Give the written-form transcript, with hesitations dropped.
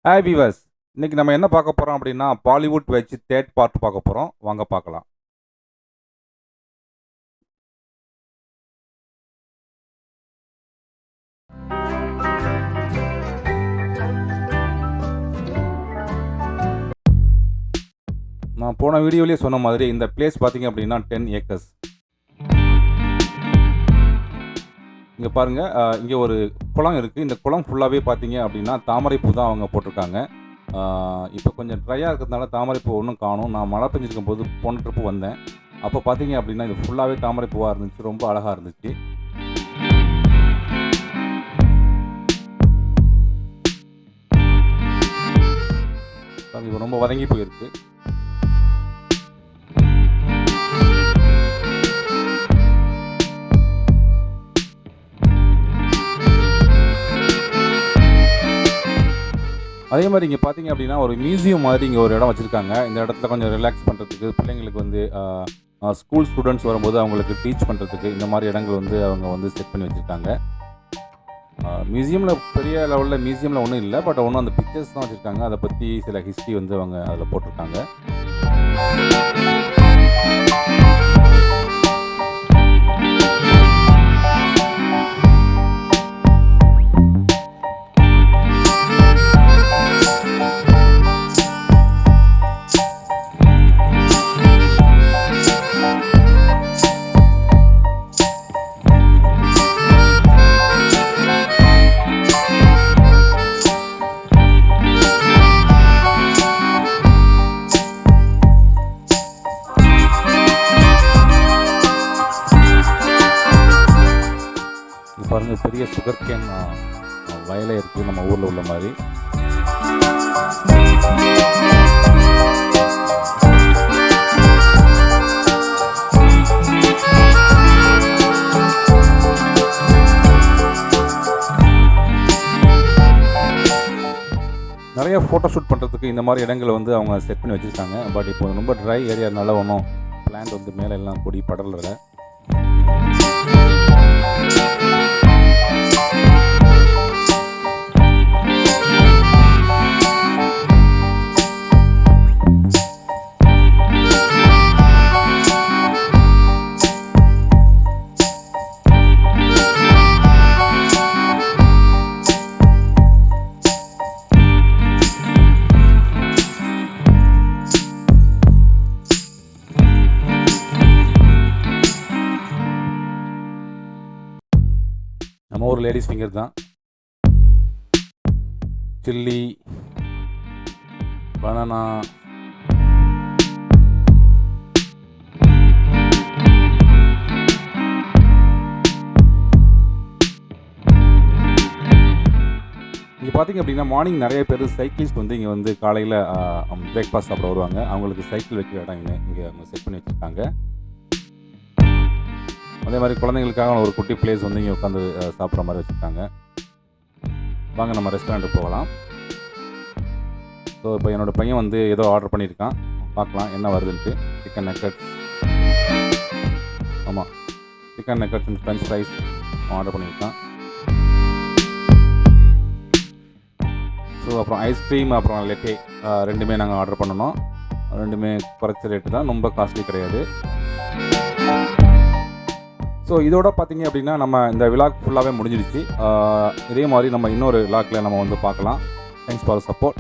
Hi viewers, இன்னைக்கு நம்ம என்ன பார்க்க போகிறோம் அப்படின்னா பாலிவுட் வெஜ் தேர்ட் பார்ட் பார்க்க போகிறோம். வாங்க பார்க்கலாம். நான் போன வீடியோலேயே சொன்ன மாதிரி இந்த பிளேஸ் பார்த்தீங்க அப்படின்னா 10 ஏக்கர்ஸ். இங்கே பாருங்கள், இங்கே ஒரு குளம் இருக்குது. இந்த குளம் ஃபுல்லாகவே பார்த்தீங்க அப்படின்னா தாமரைப்பூ தான் அவங்க போட்டிருக்காங்க. இப்போ கொஞ்சம் ட்ரையாக இருக்கிறதுனால தாமரைப்பூ ஒன்றும் காணும். நான் மழை பெஞ்சிருக்கும் போது போன ட்ரிப்பு வந்தேன். அப்போ பார்த்தீங்க அப்படின்னா இது ஃபுல்லாகவே தாமரைப்பூவாக இருந்துச்சு. ரொம்ப அழகாக இருந்துச்சு. இப்போ ரொம்ப வதங்கி போயிருக்கு. அதே மாதிரி இங்கே பார்த்தீங்க அப்படின்னா ஒரு மியூசியம் மாதிரி இங்கே ஒரு இடம் வச்சுருக்காங்க. இந்த இடத்துல கொஞ்சம் ரிலாக்ஸ் பண்ணுறதுக்கு, பிள்ளைங்களுக்கு வந்து ஸ்கூல் ஸ்டூடெண்ட்ஸ் வரும்போது அவங்களுக்கு டீச் பண்ணுறதுக்கு இந்த மாதிரி இடங்கள் வந்து அவங்க வந்து செட் பண்ணி வச்சுருக்காங்க. மியூசியமில் பெரிய லெவலில் மியூசியமில் ஒன்றும் இல்லை, பட் ஒன்றும் அந்த பிக்சர்ஸ் தான் வச்சுருக்காங்க. அதை பற்றி சில ஹிஸ்ட்ரி வந்து அவங்க அதில் போட்டிருக்காங்க. பாருங்க, பெரிய சுகர் கேன் வயலே இருக்குது நம்ம ஊரில் உள்ள மாதிரி. நிறைய ஃபோட்டோ ஷூட் பண்ணுறதுக்கு இந்த மாதிரி இடங்களை வந்து அவங்க செட் பண்ணி வச்சுருக்காங்க. பட் இப்போ ரொம்ப ட்ரை ஏரியானால ஒன்றும் பிளான்ட் வந்து மேலே எல்லாம் கொடி படலை. நம்ம ஒரு லேடிஸ் ஃபிங்கர் தான். சில்லி, பனானா, இங்கே பார்த்தீங்க அப்படின்னா மார்னிங் நிறைய பேர் சைக்கிளிஸ்ட் வந்து இங்கே வந்து காலையில் பிரேக்ஃபாஸ்ட் சாப்பிட வருவாங்க. அவங்களுக்கு சைக்கிள் வைக்கிற இடம் இங்கே அவங்க செட் பண்ணி வச்சுருக்காங்க. அதே மாதிரி குழந்தைங்களுக்காக ஒரு குட்டி பிளேஸ் வந்து இங்கே உட்காந்து சாப்பிட்ற மாதிரி வச்சுருக்காங்க. வாங்க நம்ம ரெஸ்டாரண்ட்டுக்கு போகலாம். ஸோ இப்போ என்னோடய பையன் வந்து ஏதோ ஆர்டர் பண்ணியிருக்கான். பார்க்கலாம் என்ன வருதுன்ட்டு. சிக்கன் நக்கட்ஸ், ஆமாம், chicken nuggets and french fries order பண்ணியிருக்கான். ஸோ அப்புறம் ஐஸ்கிரீம், அப்புறம் லெட்டே ரெண்டுமே நாங்கள் ஆர்டர் பண்ணணும். ரெண்டுமே குறைச்ச ரேட்டு தான், ரொம்ப காஸ்ட்லி கிடையாது. ஸோ இதோட பார்த்தீங்க அப்படின்னா நம்ம இந்த விலாக் ஃபுல்லாகவே முடிஞ்சிடுச்சு. இதே மாதிரி நம்ம இன்னொரு விலாக்கில் நம்ம வந்து பார்க்கலாம். Thanks for support.